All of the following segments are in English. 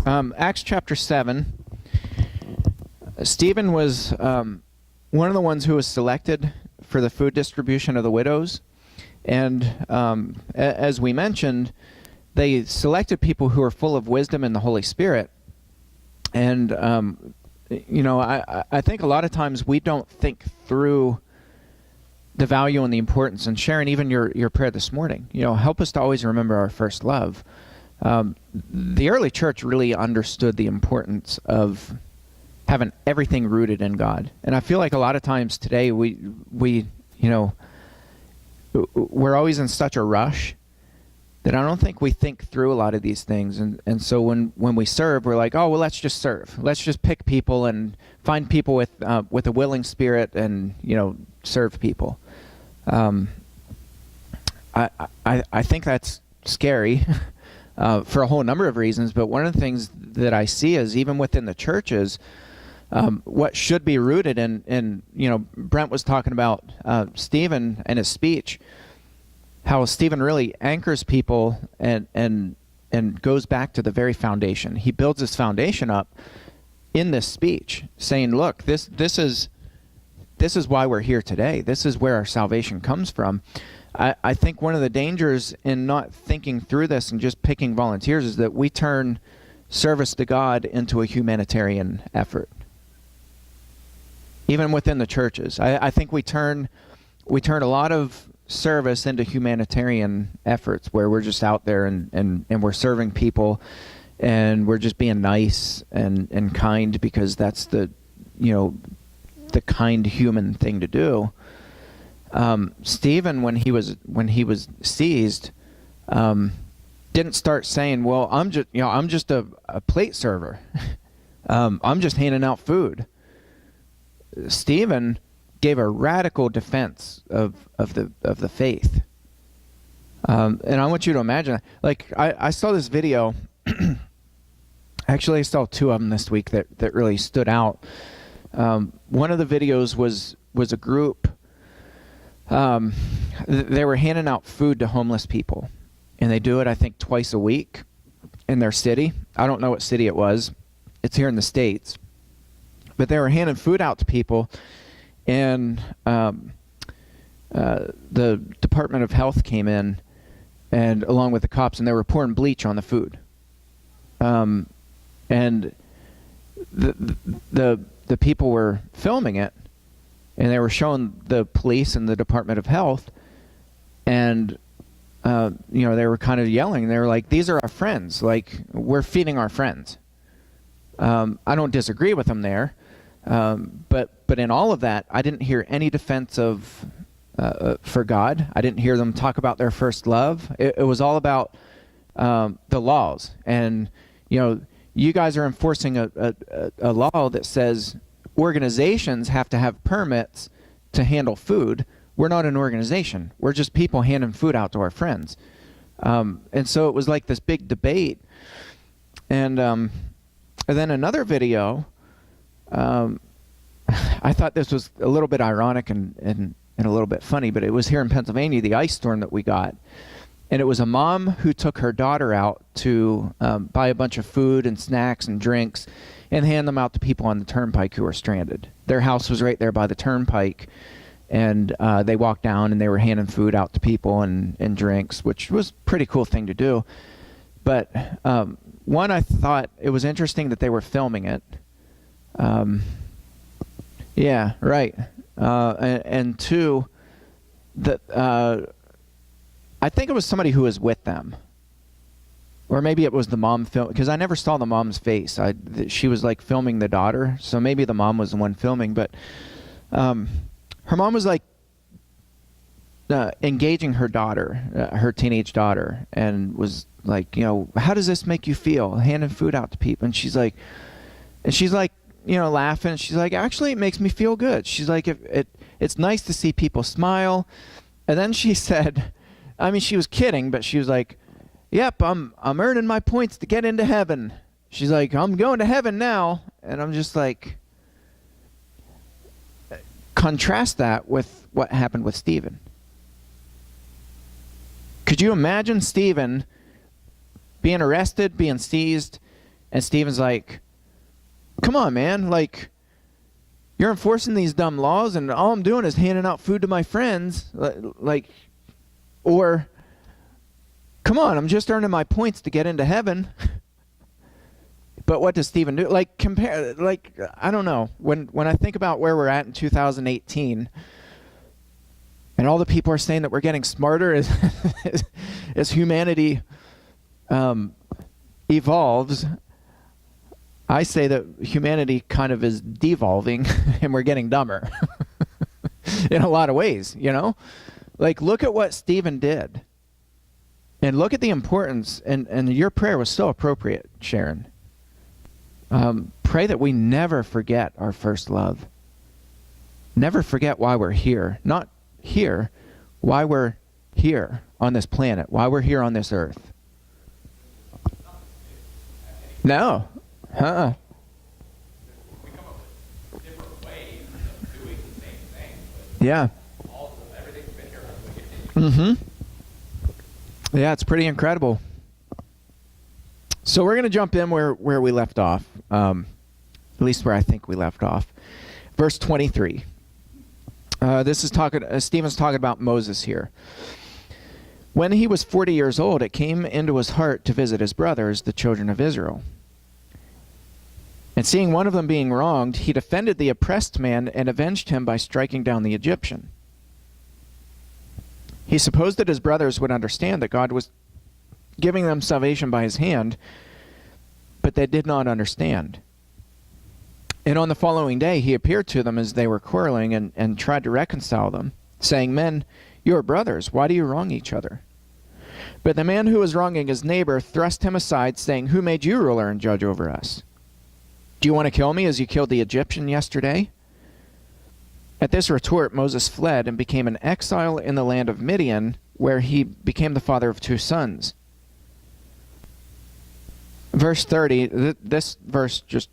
Acts chapter 7. Stephen was one of the ones who was selected for the food distribution of the widows. And as we mentioned, they selected people who are full of wisdom and the Holy Spirit. And, I think a lot of times we don't think through the value and the importance. And Sharon, even your prayer this morning, help us to always remember our first love. The early church really understood the importance of having everything rooted in God. And I feel like a lot of times today we're always in such a rush that I don't think we think through a lot of these things. And so when we serve, we're like, oh, well, let's just serve. Let's just pick people and find people with a willing spirit and, serve people. I think that's scary for a whole number of reasons. But one of the things that I see is even within the churches, what should be rooted in Brent was talking about Stephen and his speech, how Stephen really anchors people and goes back to the very foundation. He builds his foundation up in this speech, saying, look, this is why we're here today. This is where our salvation comes from. I think one of the dangers in not thinking through this and just picking volunteers is that we turn service to God into a humanitarian effort. Even within the churches. I think we turn a lot of service into humanitarian efforts where we're just out there and we're serving people and we're just being nice and kind because that's the kind human thing to do. Stephen, when he was seized, didn't start saying, well, I'm just a plate server. I'm just handing out food. Stephen gave a radical defense of the faith. And I want you to imagine, like, I saw this video. Actually, I saw two of them this week that really stood out. One of the videos was a group. They were handing out food to homeless people. And they do it, I think, twice a week in their city. I don't know what city it was. It's here in the States. But they were handing food out to people, and the Department of Health came in, and along with the cops, and they were pouring bleach on the food. And the people were filming it, and they were showing the police and the Department of Health, and they were kind of yelling. They were like, "These are our friends. Like, we're feeding our friends." I don't disagree with them there. But in all of that, I didn't hear any defense of for God. I didn't hear them talk about their first love. It was all about the laws. And you guys are enforcing a law that says organizations have to have permits to handle food. We're not an organization. We're just people handing food out to our friends. And so it was like this big debate. And then another video. I thought this was a little bit ironic and a little bit funny, but it was here in Pennsylvania, the ice storm that we got. And it was a mom who took her daughter out to buy a bunch of food and snacks and drinks and hand them out to people on the turnpike who were stranded. Their house was right there by the turnpike, and they walked down and they were handing food out to people and drinks, which was a pretty cool thing to do. But one, I thought it was interesting that they were filming it. Yeah, right. And two, that I think it was somebody who was with them, or maybe it was the mom film, because I never saw the mom's face. She was like filming the daughter, so maybe the mom was the one filming. But her mom was like engaging her daughter, her teenage daughter, and was like, how does this make you feel, handing food out to people? And she's like, laughing. She's like, actually, it makes me feel good. She's like, it's nice to see people smile. And then she said, I mean, she was kidding, but she was like, yep, I'm earning my points to get into heaven. She's like, I'm going to heaven now. And I'm just like, contrast that with what happened with Stephen. Could you imagine Stephen being arrested, being seized, And Stephen's like, come on, man. Like, you're enforcing these dumb laws, and all I'm doing is handing out food to my friends. Like, or, come on, I'm just earning my points to get into heaven. But what does Stephen do? Like, I don't know. When I think about where we're at in 2018, and all the people are saying that we're getting smarter as humanity evolves, I say that humanity kind of is devolving and we're getting dumber in a lot of ways, you know? Like, look at what Stephen did. And look at the importance, and your prayer was so appropriate, Sharon. Pray that we never forget our first love. Never forget why we're here. Not here, why we're here on this planet, why we're here on this earth. No. We come up with different ways of doing the same thing, but Yeah. everything's been here for the beginning. Yeah, it's pretty incredible. So we're going to jump in where we left off, at least where I think we left off. Verse 23. This is Stephen's talking about Moses here. When he was 40 years old, it came into his heart to visit his brothers, the children of Israel. And seeing one of them being wronged, he defended the oppressed man and avenged him by striking down the Egyptian. He supposed that his brothers would understand that God was giving them salvation by his hand, but they did not understand. And on the following day he appeared to them as they were quarreling and tried to reconcile them, saying, Men, you are brothers, why do you wrong each other? But the man who was wronging his neighbor thrust him aside, saying, Who made you ruler and judge over us? Do you want to kill me as you killed the Egyptian yesterday? At this retort, Moses fled and became an exile in the land of Midian, where he became the father of 2 sons. Verse 30, this verse just,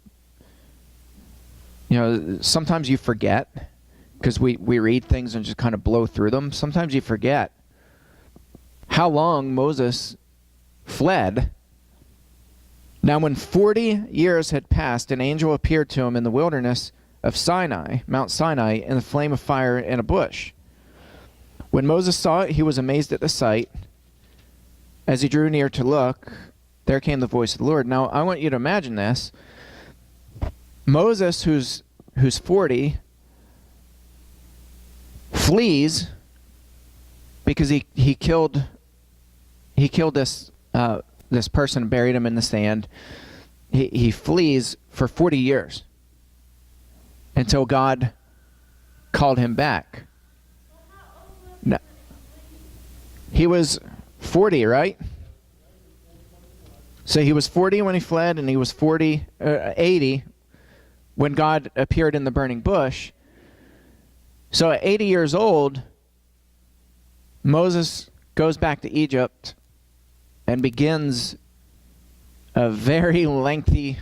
sometimes you forget, because we read things and just kind of blow through them. Sometimes you forget how long Moses fled. Now when 40 years had passed, an angel appeared to him in the wilderness of Sinai, Mount Sinai, in a flame of fire in a bush. When Moses saw it, he was amazed at the sight. As he drew near to look, there came the voice of the Lord. Now I want you to imagine this. Moses, who's 40, flees because he killed this this person and buried him in the sand. He flees for 40 years until God called him back. No. He was 40, right? So he was 40 when he fled, and he was 80 when God appeared in the burning bush. So at 80 years old, Moses goes back to Egypt and begins a very lengthy,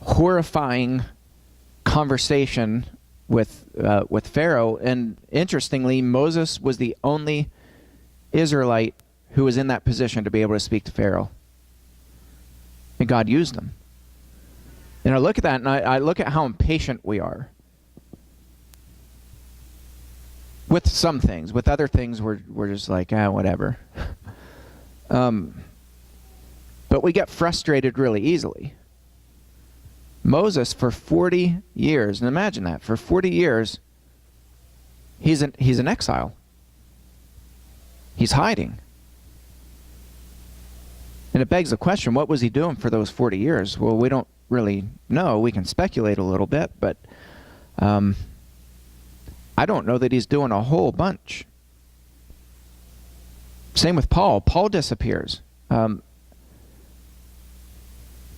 horrifying conversation with Pharaoh. And interestingly, Moses was the only Israelite who was in that position to be able to speak to Pharaoh. And God used them. And I look at that, and I look at how impatient we are with some things. With other things, we're just like, whatever. But we get frustrated really easily. Moses, for 40 years, and imagine that, for 40 years, he's an exile. He's hiding. And it begs the question, what was he doing for those 40 years? Well, we don't really know. We can speculate a little bit, but I don't know that he's doing a whole bunch. Same with Paul. Paul disappears.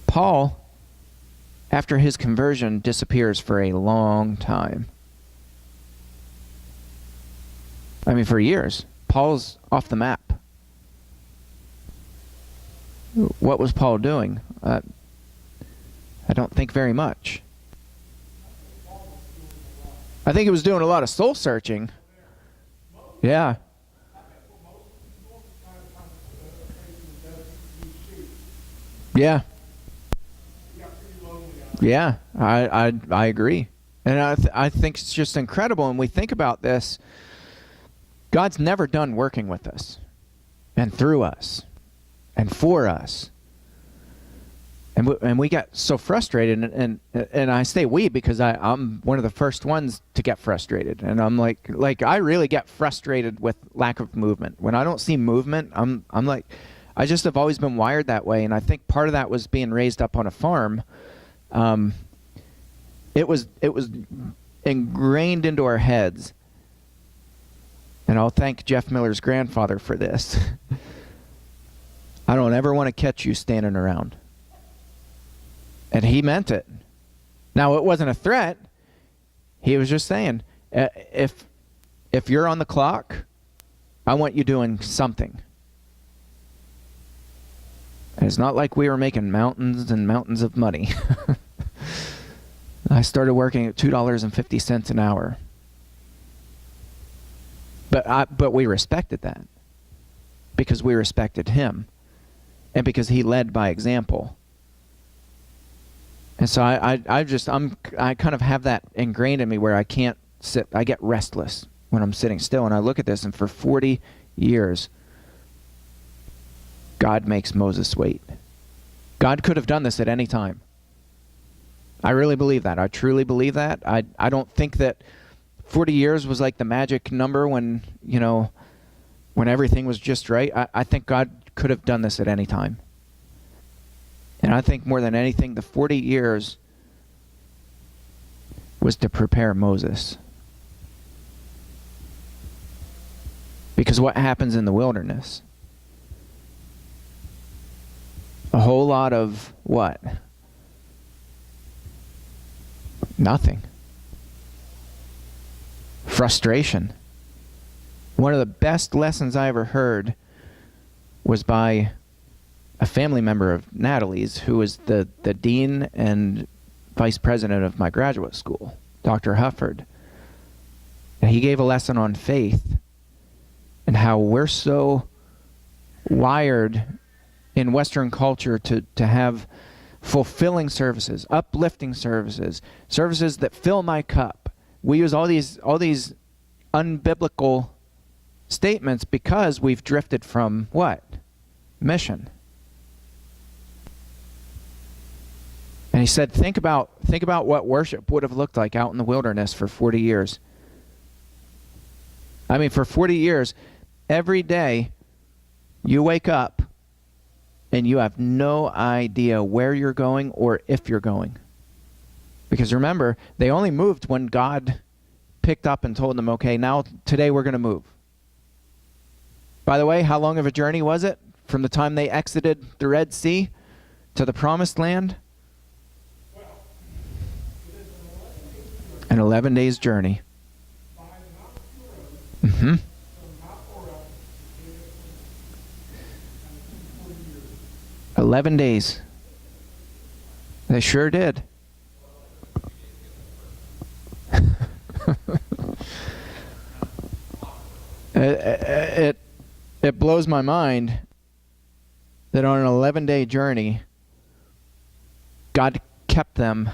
Paul, after his conversion, disappears for a long time. I mean, for years. Paul's off the map. What was Paul doing? I don't think very much. I think he was doing a lot of soul searching. Yeah. Yeah. He got pretty lonely out Yeah. I agree. And I think it's just incredible. And we think about this. God's never done working with us and through us and for us. And we got so frustrated, and I say we because I'm one of the first ones to get frustrated, and I'm like I really get frustrated with lack of movement. When I don't see movement, I'm like, I just have always been wired that way, and I think part of that was being raised up on a farm. It was ingrained into our heads, and I'll thank Jeff Miller's grandfather for this. I don't ever want to catch you standing around. And he meant it. Now, it wasn't a threat. He was just saying, if you're on the clock, I want you doing something. And it's not like we were making mountains and mountains of money. I started working at $2.50 an hour. But we respected that. Because we respected him. And because he led by example. And so I kind of have that ingrained in me where I can't sit. I get restless when I'm sitting still. And I look at this, and for 40 years, God makes Moses wait. God could have done this at any time. I really believe that. I truly believe that. I don't think that 40 years was like the magic number when everything was just right. I think God could have done this at any time. And I think more than anything, the 40 years was to prepare Moses. Because what happens in the wilderness? A whole lot of what? Nothing. Frustration. One of the best lessons I ever heard was by a family member of Natalie's, who was the dean and vice president of my graduate school, Dr. Hufford. And he gave a lesson on faith and how we're so wired in Western culture to have fulfilling services, uplifting services, services that fill my cup. We use all these unbiblical statements because we've drifted from what? Mission. And he said, think about what worship would have looked like out in the wilderness for 40 years. I mean, for 40 years, every day you wake up and you have no idea where you're going or if you're going. Because remember, they only moved when God picked up and told them, okay, now today we're going to move. By the way, how long of a journey was it from the time they exited the Red Sea to the Promised Land? An 11 days journey. Mm-hmm. 11 days. They sure did. It blows my mind that on an 11-day journey, God kept them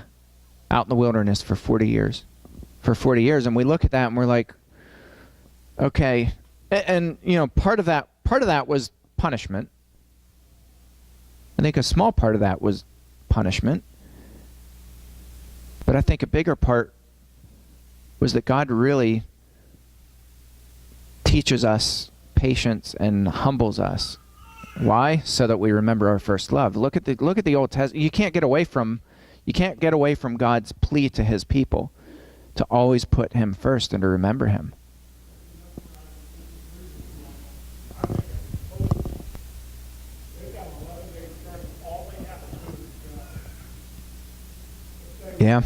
out in the wilderness for 40 years. For 40 years. And we look at that and we're like, okay. And part of that was punishment. I think a small part of that was punishment. But I think a bigger part was that God really teaches us patience and humbles us. Why? So that we remember our first love. Look at the Old Testament. You can't get away from God's plea to his people to always put him first and to remember him. Yeah.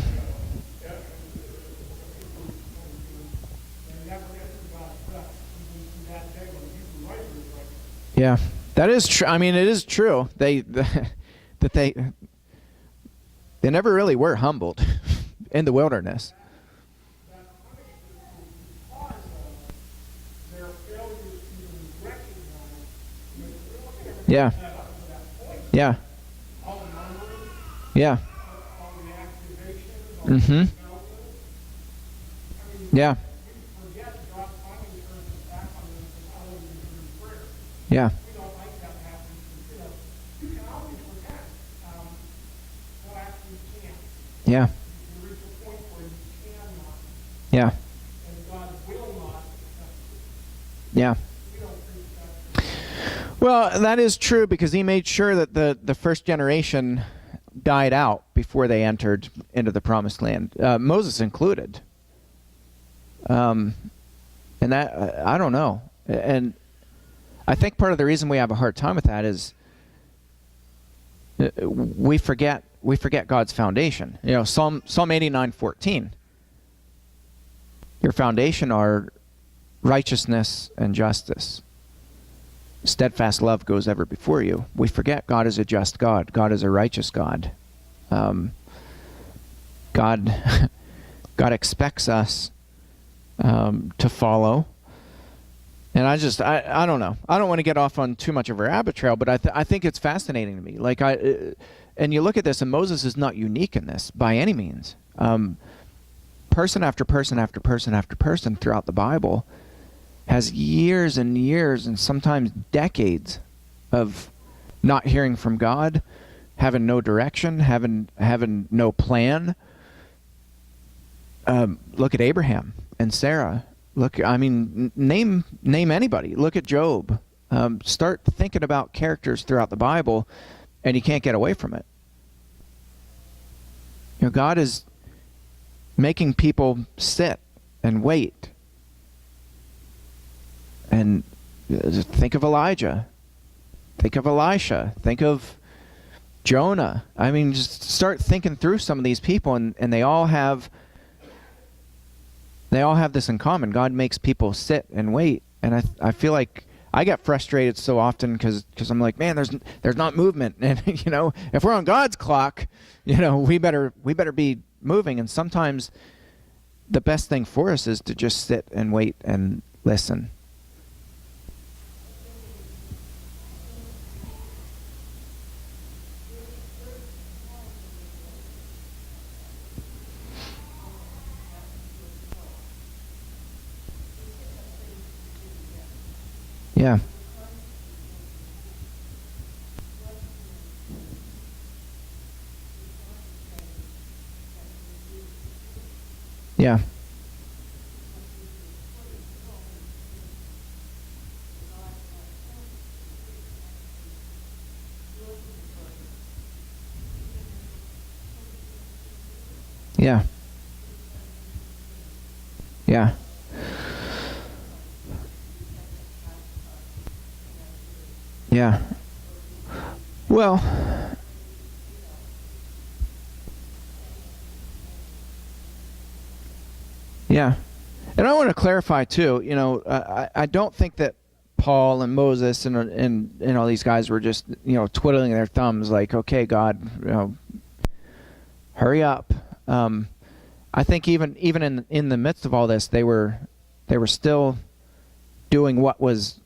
Yeah. That is true. I mean, it is true. They never really were humbled in the wilderness. Yeah. Yeah. Yeah. all the accusations, all the Mm-hmm. rebellion. I mean, Yeah. we forget God finally turns his back on them and says, I will you through prayer. Yeah. We don't like that happening. You know, you can always repent. No, actually you can't. Yeah. You reach a point where you cannot, Yeah. and God will not accept it. Yeah. We don't think that. Well, that is true because he made sure that the first generation died out before they entered into the promised land, Moses included. And that, I don't know. And I think part of the reason we have a hard time with that is we forget God's foundation. You know, Psalm 89:14. Your foundation are righteousness and justice. Steadfast love goes ever before you. We forget God is a just God. God is a righteous God. God expects us to follow. And I don't know. I don't want to get off on too much of a rabbit trail, but I think it's fascinating to me. Like and you look at this, and Moses is not unique in this by any means. Person after person after person after person throughout the Bible has years and years and sometimes decades of not hearing from God, having no direction, having no plan. Look at Abraham and Sarah. Look, I mean, name anybody. Look at Job. Start thinking about characters throughout the Bible, and you can't get away from it. You know, God is making people sit and wait. And think of Elijah. Think of Elisha. Think of Jonah. I mean, just start thinking through some of these people, and they all have this in common. God makes people sit and wait. And I feel like I get frustrated so often because I'm like, man, there's not movement. And you know, if we're on God's clock, you know, we better be moving. And sometimes the best thing for us is to just sit and wait and listen. Yeah. Yeah. Yeah. Yeah. Yeah. Well, yeah. And I want to clarify too, you know, I don't think that Paul and Moses and all these guys were just, you know, twiddling their thumbs like, okay, God, you know, hurry up. I think even in the midst of all this, they were still doing what was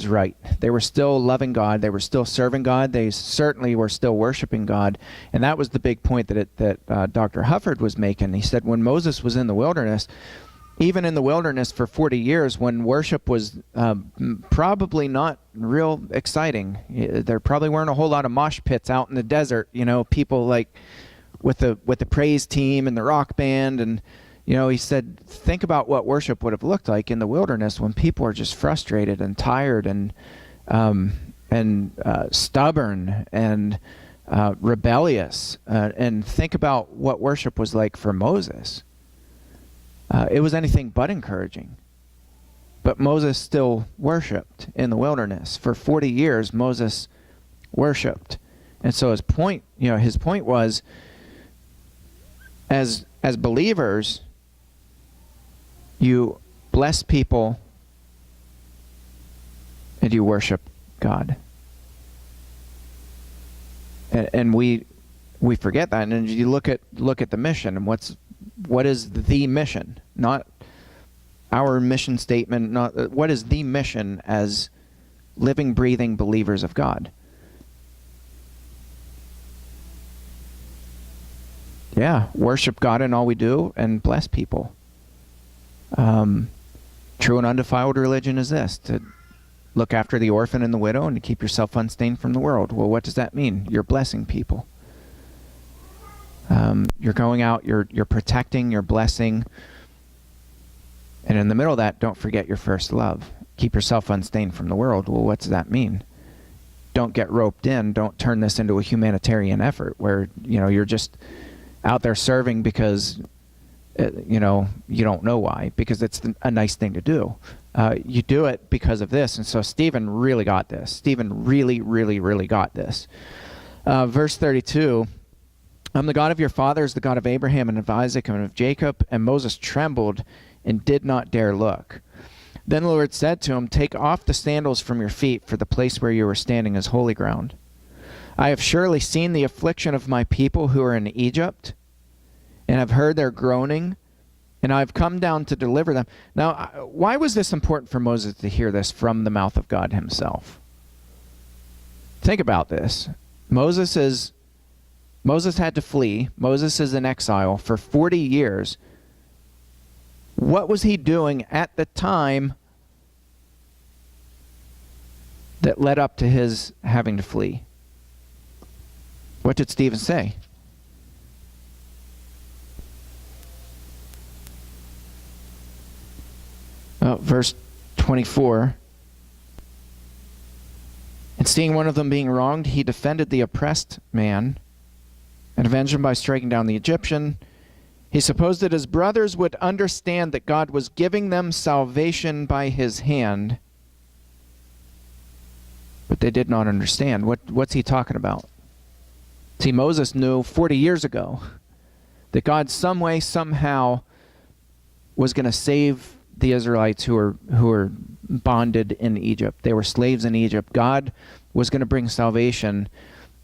right. They were still loving God. They were still serving God. They certainly were still worshiping God. And that was the big point that Dr. Hufford was making. He said when Moses was in the wilderness, even in the wilderness for 40 years, when worship was probably not real exciting, there probably weren't a whole lot of mosh pits out in the desert. You know, people like with the praise team and the rock band, and you know, he said, think about what worship would have looked like in the wilderness when people are just frustrated and tired and stubborn and rebellious. And think about what worship was like for Moses. It was anything but encouraging. But Moses still worshipped in the wilderness. For 40 years, Moses worshipped. And so his point was, as believers, you bless people and you worship God. And we forget that. And you look at the mission, and what is the mission? Not our mission statement, not what is the mission as living, breathing believers of God? Yeah, worship God in all we do and bless people. True and undefiled religion is this: to look after the orphan and the widow and to keep yourself unstained from the world. Well, what does that mean? You're blessing people. You're going out, you're protecting, you're blessing. And in the middle of that, don't forget your first love. Keep yourself unstained from the world. Well, what does that mean? Don't get roped in. Don't turn this into a humanitarian effort where, you're just out there serving because, you don't know why, because it's a nice thing to do. You do it because of this. And so Stephen really got this. Stephen really, really, really got this. Verse 32, I'm the God of your fathers, the God of Abraham and of Isaac and of Jacob. And Moses trembled and did not dare look. Then the Lord said to him, take off the sandals from your feet, for the place where you are standing is holy ground. I have surely seen the affliction of my people who are in Egypt, and have heard their groaning, and I have come down to deliver them. Now, why was this important for Moses to hear this from the mouth of God himself? Think about this. Moses had to flee. Moses is in exile for 40 years. What was he doing at the time that led up to his having to flee? What did Stephen say? Verse 24. And seeing one of them being wronged, he defended the oppressed man and avenged him by striking down the Egyptian. He supposed that his brothers would understand that God was giving them salvation by his hand, but they did not understand. What's he talking about? See, Moses knew 40 years ago that God some way, somehow was going to save the Israelites who were bonded in Egypt. They were slaves in Egypt. God was going to bring salvation,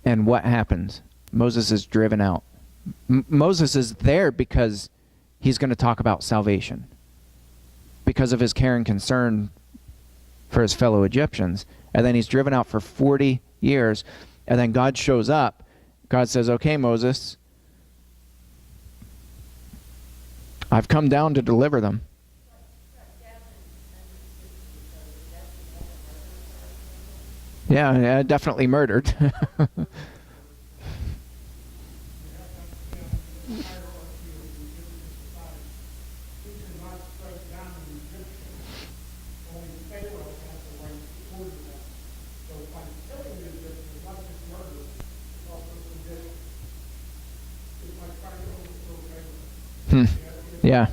and what happens? Moses is driven out. Moses is there because he's going to talk about salvation, because of his care and concern for his fellow Egyptians. And then he's driven out for 40 years, and then God shows up. God says, okay, Moses, I've come down to deliver them. Yeah, definitely murdered. Yeah.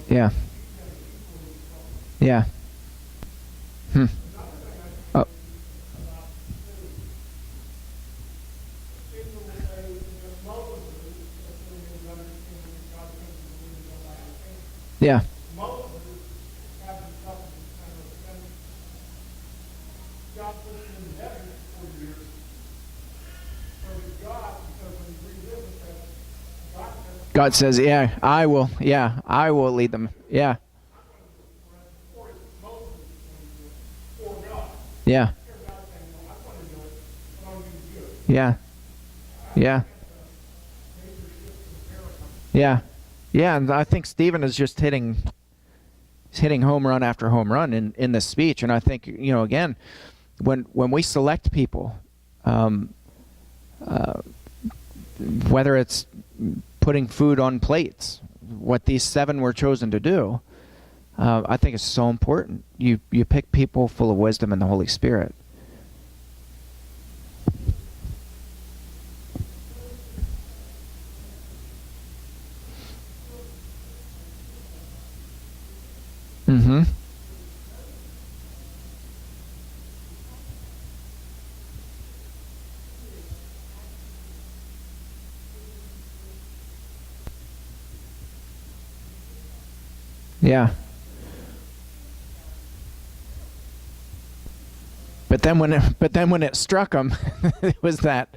Yeah. Yeah. Oh. Yeah. God says, yeah, I will lead them. Yeah. Yeah. Yeah. Yeah. Yeah. Yeah, and I think Stephen is just hitting home run after home run in this speech. And I think, again, when we select people, whether it's putting food on plates, what these 7 were chosen to do, I think it's so important. You pick people full of wisdom and the Holy Spirit. Mm-hmm. Yeah. But then when it struck him, it was that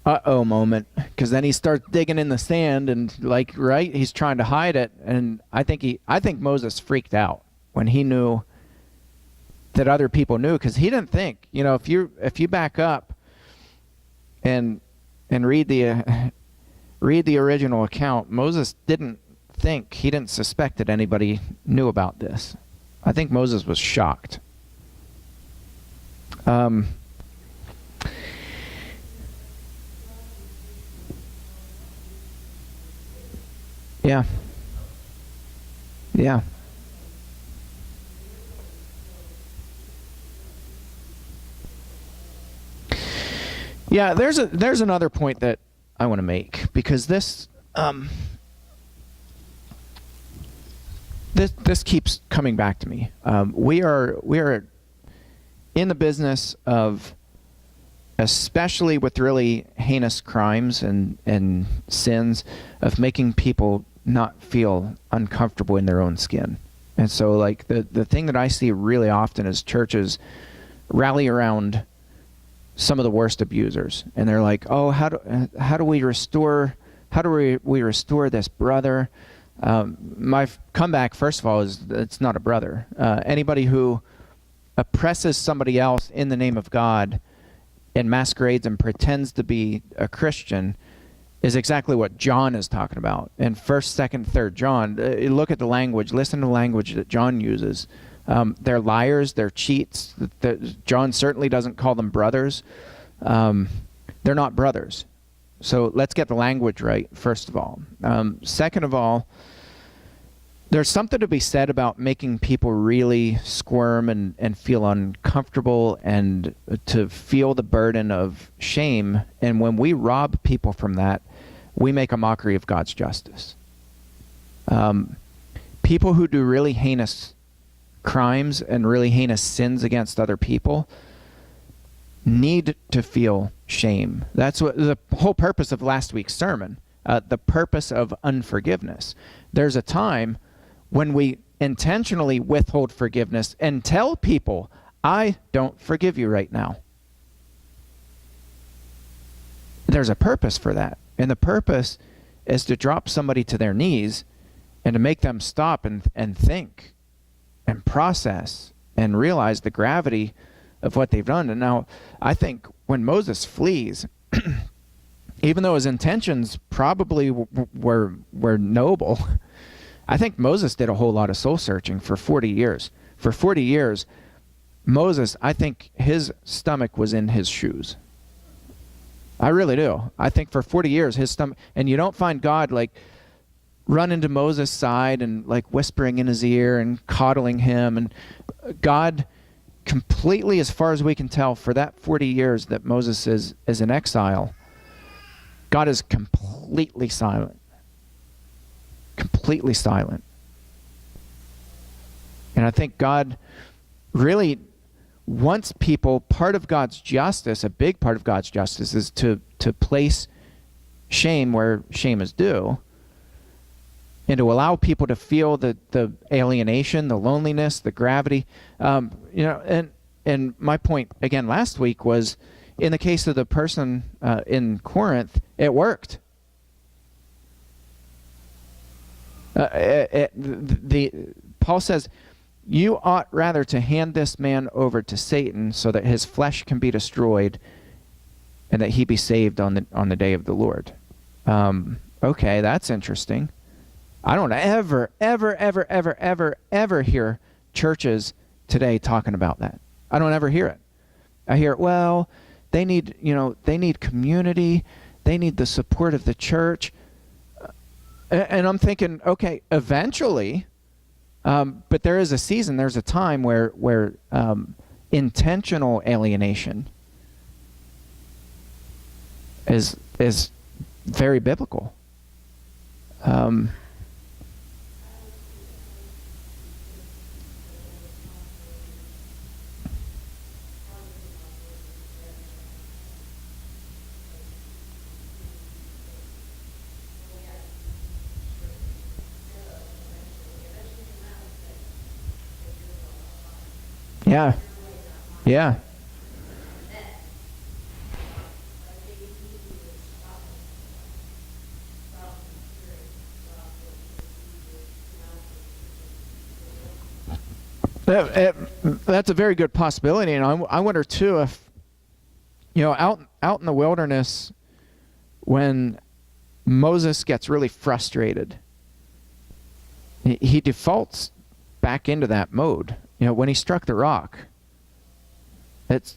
uh-oh moment, because then he starts digging in the sand and he's trying to hide it, and I think Moses freaked out when he knew that other people knew, because he didn't think, if you back up and read the original account, Moses didn't suspect that anybody knew about this. I think Moses was shocked. Yeah. Yeah. Yeah, there's another point that I want to make, because this keeps coming back to me. We are in the business of, especially with really heinous crimes and sins, of making people not feel uncomfortable in their own skin. And so, like, the thing that I see really often is churches rally around some of the worst abusers, and they're like, oh, how do we restore this brother? My comeback, first of all, is it's not a brother. Anybody who oppresses somebody else in the name of God and masquerades and pretends to be a Christian is exactly what John is talking about. In 1st, 2nd, 3rd John, look at the language, listen to the language that John uses. They're liars, they're cheats. John certainly doesn't call them brothers. They're not brothers. So let's get the language right, first of all. Second of all, there's something to be said about making people really squirm and feel uncomfortable and to feel the burden of shame. And when we rob people from that, we make a mockery of God's justice. People who do really heinous crimes and really heinous sins against other people need to feel shame. That's what the whole purpose of last week's sermon, the purpose of unforgiveness. There's a time when we intentionally withhold forgiveness and tell people, I don't forgive you right now. There's a purpose for that. And the purpose is to drop somebody to their knees and to make them stop and think and process and realize the gravity of what they've done. And now, I think when Moses flees, even though his intentions probably were noble, I think Moses did a whole lot of soul searching for 40 years. For 40 years, Moses, I think his stomach was in his shoes. I really do. I think for 40 years, his stomach, and you don't find God like running to Moses' side and like whispering in his ear and coddling him. And God completely, as far as we can tell, for that 40 years that Moses is in exile, God is completely silent. Completely silent. And I think God really wants people, part of God's justice, a big part of God's justice, is to place shame where shame is due, and to allow people to feel the alienation, the loneliness, the gravity. And my point again last week was, in the case of the person in Corinth, it worked. Paul says, you ought rather to hand this man over to Satan so that his flesh can be destroyed and that he be saved on the day of the Lord. Okay, that's interesting. I don't ever hear churches today talking about that. I don't ever hear it. I hear, well, they need community. They need the support of the church. And I'm thinking, okay, eventually, but there is a season, there's a time where intentional alienation is very biblical. Yeah. Yeah. That's a very good possibility, and I wonder too out in the wilderness, when Moses gets really frustrated, he defaults back into that mode. When he struck the rock, it's,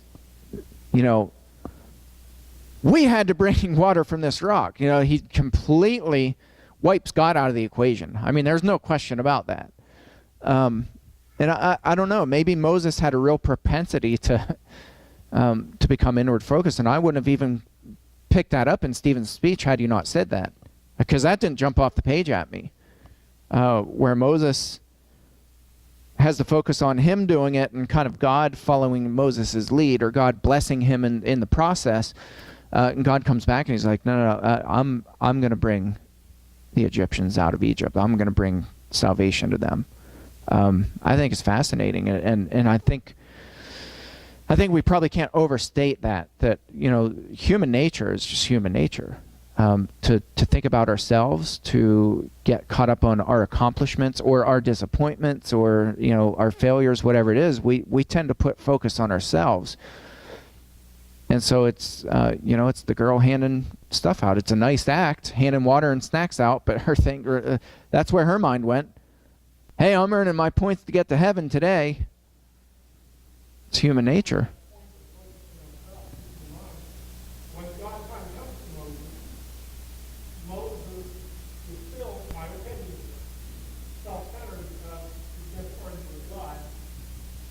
we had to bring water from this rock. He completely wipes God out of the equation. I mean, there's no question about that. And I don't know, maybe Moses had a real propensity to become inward focused, and I wouldn't have even picked that up in Stephen's speech had you not said that, because that didn't jump off the page at me. Where Moses has the focus on him doing it and kind of God following Moses' lead, or God blessing him in the process, and God comes back and he's like, no, I'm going to bring the Egyptians out of Egypt. I'm going to bring salvation to them. I think it's fascinating, and I think we probably can't overstate that human nature is just human nature. To think about ourselves, to get caught up on our accomplishments or our disappointments or our failures, whatever it is, we tend to put focus on ourselves. And so it's it's the girl handing stuff out. It's a nice act, handing water and snacks out, but her thing, that's where her mind went. Hey, I'm earning my points to get to heaven today. It's human nature. When God finally comes to Moses, Moses is still, in my opinion, self-centered because he's disappointed with God.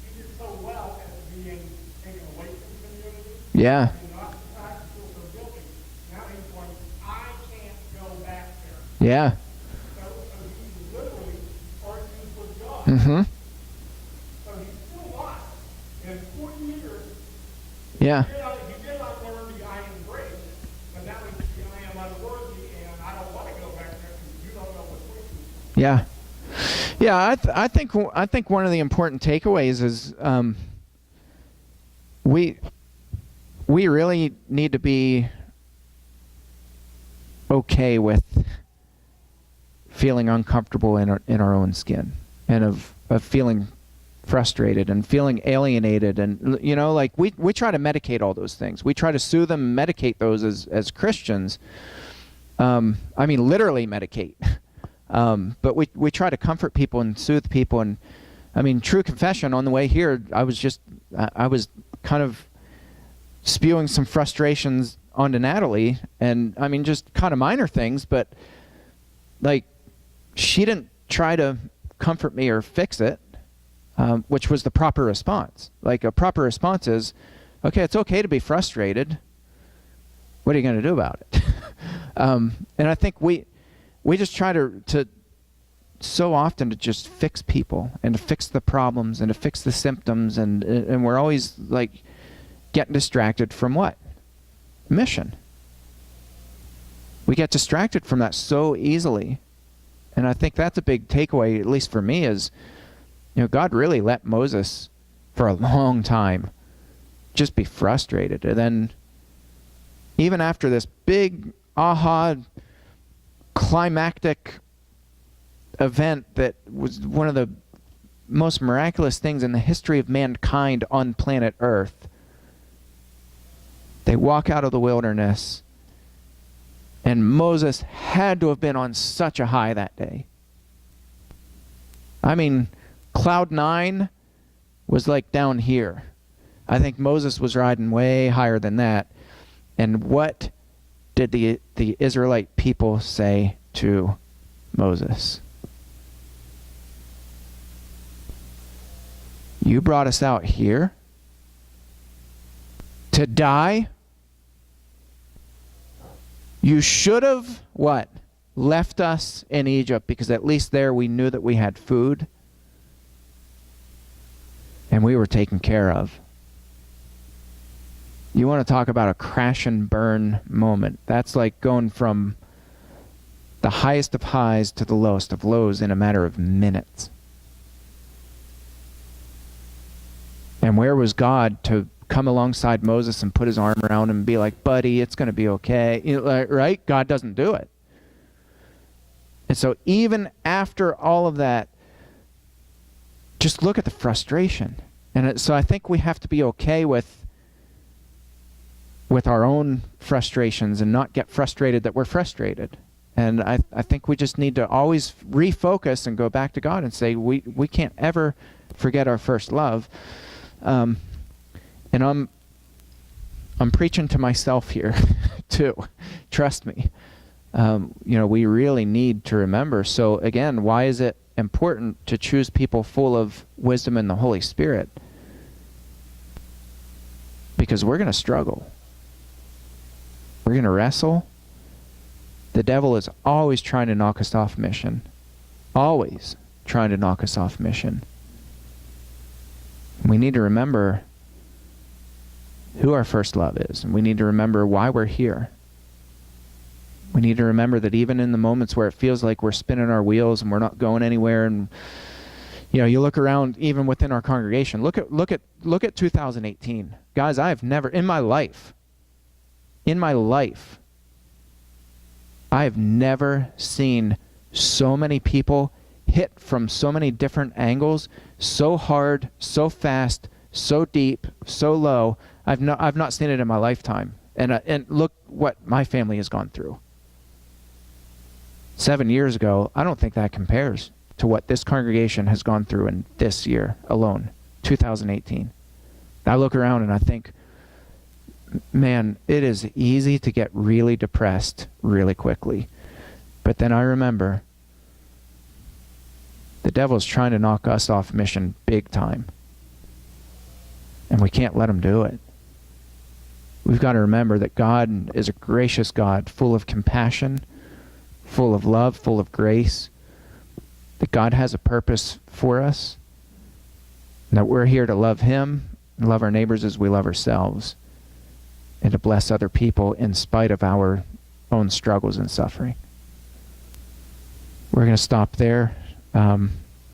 He did so well at being taken away from the community. Yeah. Being ostracized, and feel so guilty. Now he's going, I can't go back there. Yeah. So he's literally arguing with God. Mm-hmm. So he's still lost. In 40 years, Yeah. he did not learn the I am great, but now he's the I am unworthy, and I don't want to go back there because you don't know what's with you. Yeah. Yeah, I think one of the important takeaways is we really need to be okay with feeling uncomfortable in our own skin, and of feeling frustrated and feeling alienated, and we try to medicate all those things. We try to soothe them, medicate those as Christians. I mean, literally medicate. But we try to comfort people and soothe people. And I mean, true confession, on the way here, I was kind of spewing some frustrations onto Natalie, and I mean, just kind of minor things, but she didn't try to comfort me or fix it, which was the proper response. A proper response is, okay, it's okay to be frustrated. What are you going to do about it? And I think we just try to so often to just fix people and to fix the problems and to fix the symptoms, and we're always getting distracted from what? Mission. We get distracted from that so easily. And I think that's a big takeaway, at least for me, is God really let Moses for a long time just be frustrated. And then even after this big aha climactic event that was one of the most miraculous things in the history of mankind on planet Earth, they walk out of the wilderness, and Moses had to have been on such a high that day. I mean, cloud 9 was down here. I think Moses was riding way higher than that. And what did the Israelite people say to Moses? You brought us out here to die? You should have, what? Left us in Egypt, because at least there we knew that we had food and we were taken care of. You want to talk about a crash and burn moment. That's like going from the highest of highs to the lowest of lows in a matter of minutes. And where was God to come alongside Moses and put his arm around him and be like, buddy, it's going to be okay, right? God doesn't do it. And so even after all of that, just look at the frustration. And so I think we have to be okay with with our own frustrations and not get frustrated that we're frustrated. And I think we just need to always refocus and go back to God and say we can't ever forget our first love. And I'm preaching to myself here too. Trust me. We really need to remember. So again, why is it important to choose people full of wisdom and the Holy Spirit? Because we're going to struggle. We're going to wrestle. The devil is always trying to knock us off mission. Always trying to knock us off mission. We need to remember who our first love is, and we need to remember why we're here. We need to remember that even in the moments where it feels like we're spinning our wheels and we're not going anywhere, and you look around even within our congregation. Look at 2018. Guys, I have never in my life I have never seen so many people hit from so many different angles, so hard, so fast, so deep, so low. I've not seen it in my lifetime. And look what my family has gone through. 7 years ago, I don't think that compares to what this congregation has gone through in this year alone, 2018. I look around and I think, man, it is easy to get really depressed really quickly. But then I remember the devil's trying to knock us off mission big time. And we can't let him do it. We've got to remember that God is a gracious God, full of compassion, full of love, full of grace, that God has a purpose for us, and that we're here to love him and love our neighbors as we love ourselves, and to bless other people in spite of our own struggles and suffering. We're going to stop there.